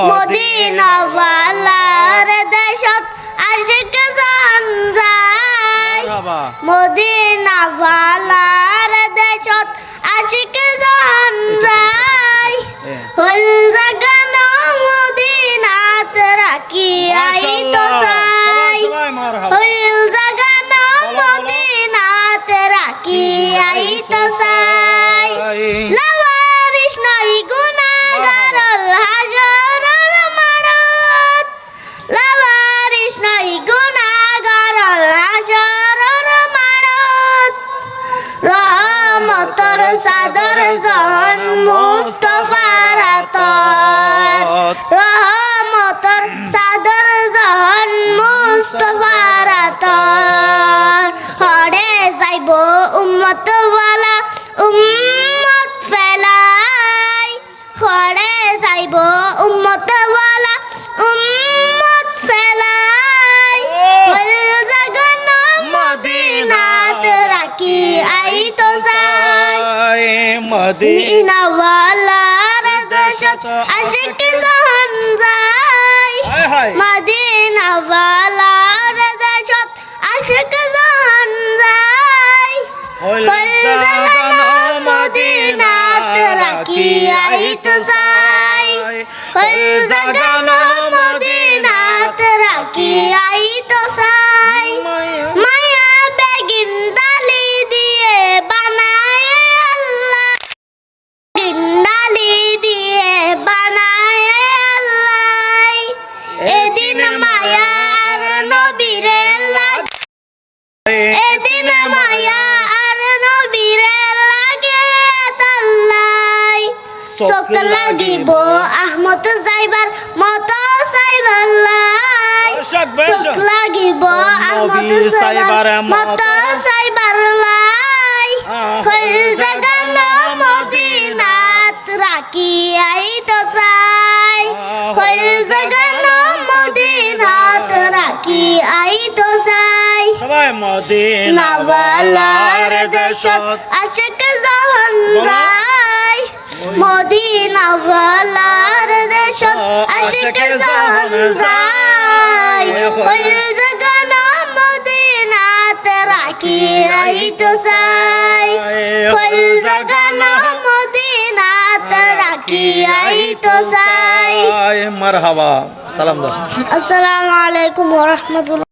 Medina ওয়ালার দেশত আশিক জান যায় মদিনা ওয়ালার দেশত আশিক জান যায় হল জাগান মদিনাত রাখি আই তো চাই হল জাগান মদিনাত রাখি আই তো চাই লাওয়ারিস নাই গুনাহগার হাজরর মারত লাওয়ারিস নাই গুনাহগার হাজরর মারত রহমতর সাদর জান মুস্তাফার আতর রহমতর সাদর জান মুস্তাফার আতর হড়ে যাইব উম্মত ওয়ালা উম্মত ফেলাই হড়ে যাইব উম্মত ওয়ালা উম্মত ফেলাই হল জাগান মদিনাত রাখি আই তো চাই মদিনা ওয়ালার দেশত আশিক জান যায় মদিনা ওয়ালার দেশত আশিক জান যায় হল জাগান মদিনাত রাখি আই তো চাই হল জাগান মদিনাত রাখি আই তো চাই মায়া বেগিন ডালি দিয়ে বানায় আল্লাহ ডালি দিয়ে বানায় আল্লাহ এদিন মায়ার নবীরে এদিন মায়া আর নবীরে লাগে তাল্লাই চোখ লাগিব আহমদ যাইবার মত চাইবার লাই চোখ লাগিব আহমদ যাইবার মত চাইবার লাই হল জাগান মদিনাত রাখি আই তো চাই হল জাগান মদিনাত রাখি আই তো চাই সবাই মদিনা ওয়ালার দেশত আশিক জান যায় মদিনা ওয়ালার দেশত আশিক জান যায় ওই জাগান মদিনাত রাখি আই তো চাই ওই জাগান মদিনাত রাখি আই তো চাই মারহাবা সালাম দাও আসসালামু আলাইকুম ওয়া রাহমাতুল্লাহ।